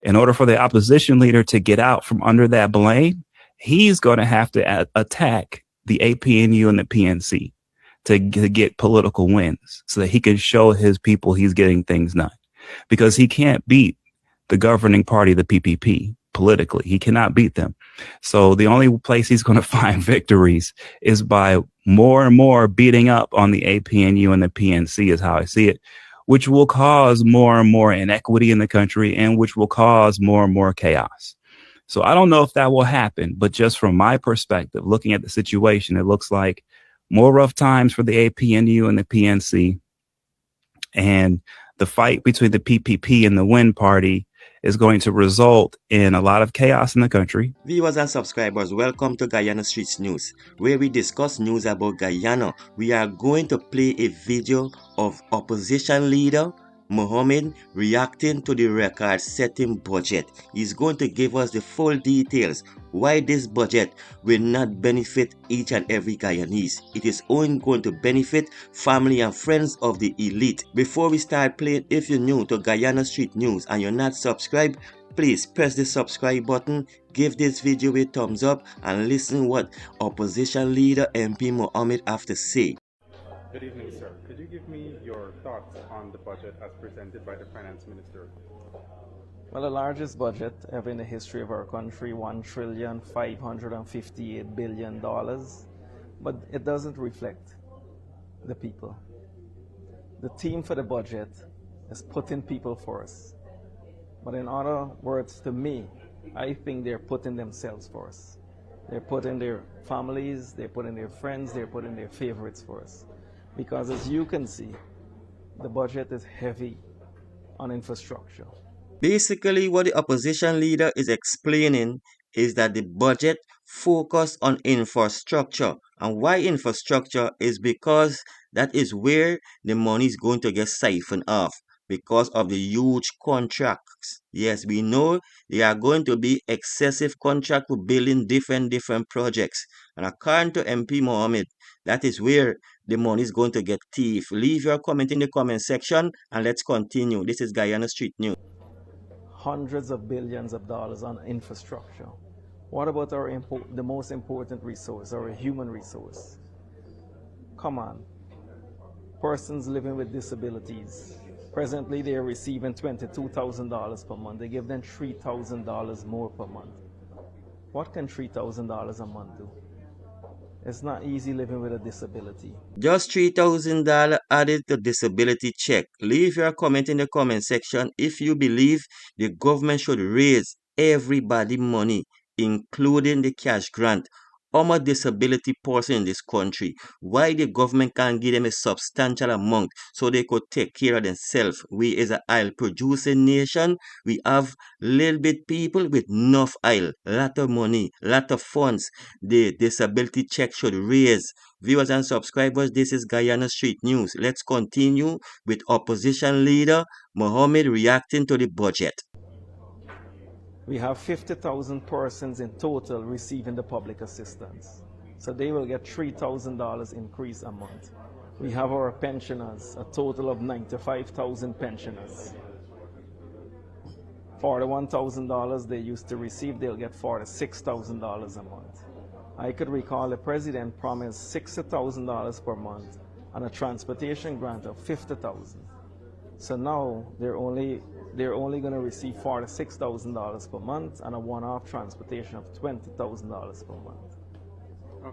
In order for the opposition leader to get out from under that blame, he's going to have to attack the APNU and the PNC to get political wins so that he can show his people he's getting things done. Because he can't beat the governing party, the PPP, politically. He cannot beat them. So the only place he's going to find victories is by more and more beating up on the APNU and the PNC, is how I see it, which will cause more and more inequity in the country and which will cause more and more chaos. So I don't know if that will happen, but just from my perspective, looking at the situation, it looks like more rough times for the APNU and the PNC. And the fight between the PPP and the Win Party is going to result in a lot of chaos in the country. Viewers and subscribers, welcome to Guyana Streets News, where we discuss news about Guyana. We are going to play a video of opposition leader Mohamed reacting to the record-setting budget. He's going to give us the full details why this budget will not benefit each and every Guyanese. It is only going to benefit family and friends of the elite. Before we start playing, if you're new to Guyana Street News and you're not subscribed, please press the subscribe button, give this video a thumbs up, and listen what opposition leader MP Mohamed have to say. Good evening, sir. Could you give me your thoughts on the budget as presented by the Finance Minister? Well, the largest budget ever in the history of our country, $1,558 billion, but it doesn't reflect the people. The theme for the budget is putting people first. But in other words, to me, I think they're putting themselves first. They're putting their families, they're putting their friends, they're putting their favorites first. Because as you can see, the budget is heavy on infrastructure. Basically, what the opposition leader is explaining is that the budget focused on infrastructure. And why infrastructure is because that is where the money is going to get siphoned off because of the huge contracts. Yes, we know there are going to be excessive contract for building different projects. And according to MP Mohamed, that is where the money is going to get thief. Leave your comment in the comment section and let's continue. This is Guyana Street News. Hundreds of billions of dollars on infrastructure. What about the most important resource, our human resource? Come on. Persons living with disabilities. Presently, they are receiving $22,000 per month. They give them $3,000 more per month. What can $3,000 a month do? It's not easy living with a disability. Just $3,000 added to disability check. Leave your comment in the comment section if you believe the government should raise everybody money, including the cash grant. How much disability person in this country? Why the government can't give them a substantial amount so they could take care of themselves? We as an oil producing nation, we have little bit people with enough oil, lot of money, lot of funds. The disability check should raise. Viewers and subscribers, this is Guyana Street News. Let's continue with opposition leader Mohamed reacting to the budget. We have 50,000 persons in total receiving the public assistance. So they will get $3,000 increase a month. We have our pensioners, a total of 95,000 pensioners. For the $1,000 they used to receive, they'll get $46,000 a month. I could recall the president promised $60,000 per month and a transportation grant of $50,000. So now they're only going to receive $46,000 per month and a one-off transportation of $20,000 per month.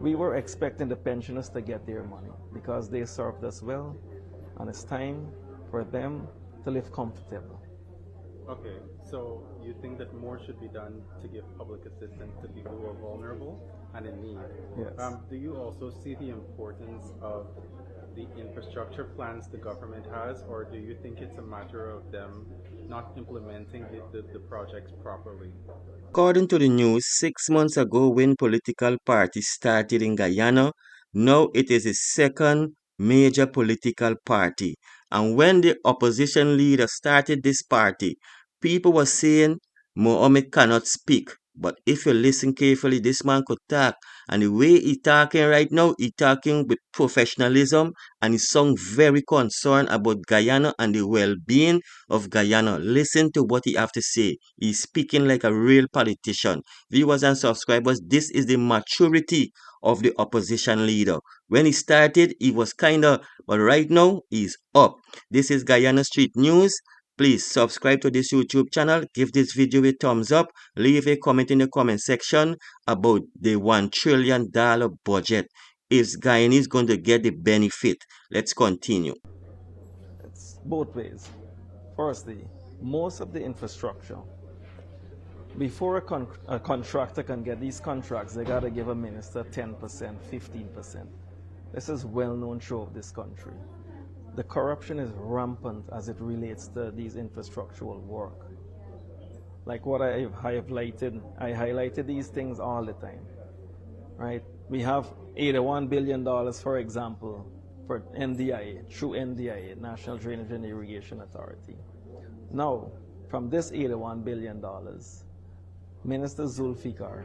We were expecting the pensioners to get their money because they served us well, and it's time for them to live comfortable. Okay, so you think that more should be done to give public assistance to people who are vulnerable and in need? Yes. Do you also see the importance of the infrastructure plans the government has, or do you think it's a matter of them not implementing the projects properly? According to the news, 6 months ago when political party started in Guyana, now it is the second major political party. And when the opposition leader started this party, people were saying Mohamed cannot speak But if you listen carefully, this man could talk. And the way he talking right now, he talking with professionalism and he sound very concerned about Guyana and the well-being of Guyana. Listen to what he have to say. He's speaking like a real politician. Viewers and subscribers, this is the maturity of the opposition leader. When he started, he was but right now, he's up. This is Guyana Street News. Please subscribe to this YouTube channel, give this video a thumbs up, leave a comment in the comment section about the $1 trillion budget. Is Guyanese going to get the benefit? Let's continue. It's both ways. Firstly, most of the infrastructure, before a contractor can get these contracts, they got to give a minister 10%, 15%. This is well known throughout this country. The corruption is rampant as it relates to these infrastructural work. Like what I highlighted these things all the time, right? We have $81 billion, for example, for NDIA, through NDIA, National Drainage and Irrigation Authority. Now, from this $81 billion, Minister Zulfikar,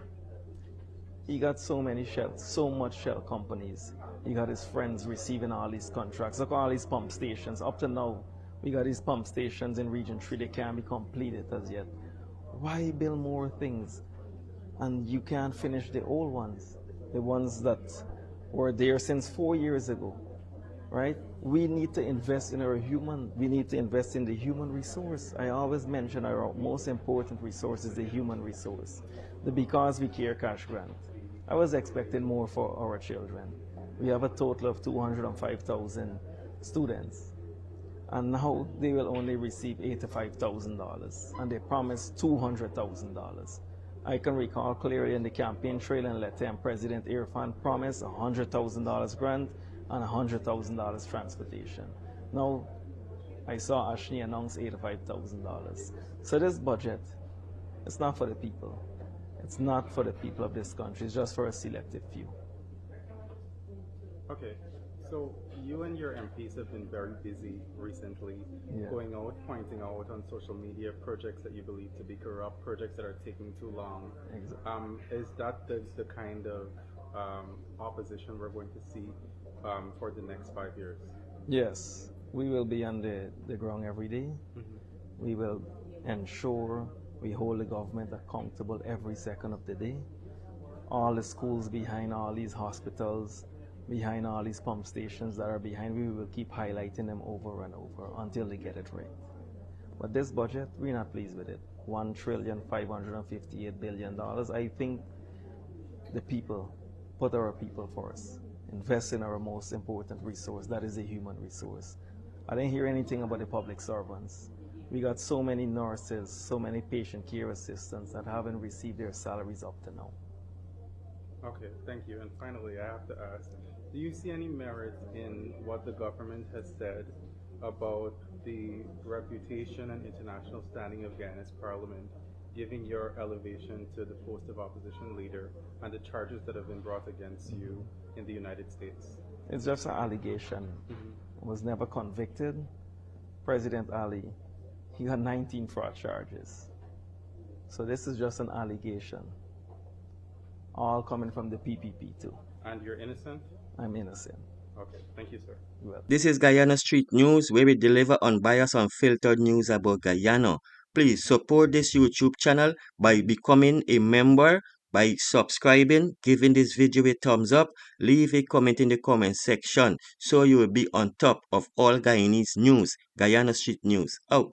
he got so much shell companies. He got his friends receiving all these contracts. Look at all these pump stations. Up to now, we got these pump stations in Region 3. They can't be completed as yet. Why build more things? And you can't finish the old ones, the ones that were there since 4 years ago, right? We need to invest in we need to invest in the human resource. I always mention our most important resource is the human resource. The Because We Care cash grant. I was expecting more for our children. We have a total of 205,000 students. And now they will only receive $85,000 and they promised $200,000. I can recall clearly in the campaign trail and Lieutenant President Irfan promised $100,000 grant and $100,000 transportation. Now I saw Ashley announce $85,000. So this budget, it's not for the people. It's not for the people of this country. It's just for a selective few. Okay, so you and your MPs have been very busy recently, going out, pointing out on social media projects that you believe to be corrupt, projects that are taking too long. Exactly. Is that the kind of opposition we're going to see for the next 5 years? Yes, we will be on the ground every day. We will ensure we hold the government accountable every second of the day. All the schools behind all these hospitals, behind all these pump stations that are behind, we will keep highlighting them over and over until they get it right. But this budget, we're not pleased with it. $1,558 billion. I think the people, put our people first. Invest in our most important resource, that is the human resource. I didn't hear anything about the public servants. We got so many nurses, so many patient care assistants that haven't received their salaries up to now. Okay, thank you. And finally, I have to ask, do you see any merit in what the government has said about the reputation and international standing of Guyana's parliament, giving your elevation to the post of opposition leader and the charges that have been brought against you in the United States? It's just an allegation. Was never convicted. President Ali, he had 19 fraud charges. So this is just an allegation. All coming from the PPP too. And you're innocent? I'm innocent. Okay, thank you, sir. This is Guyana Street News, where we deliver unbiased, unfiltered news about Guyana. Please support this YouTube channel by becoming a member, by subscribing, giving this video a thumbs up, leave a comment in the comment section so you will be on top of all Guyanese news. Guyana Street News, out.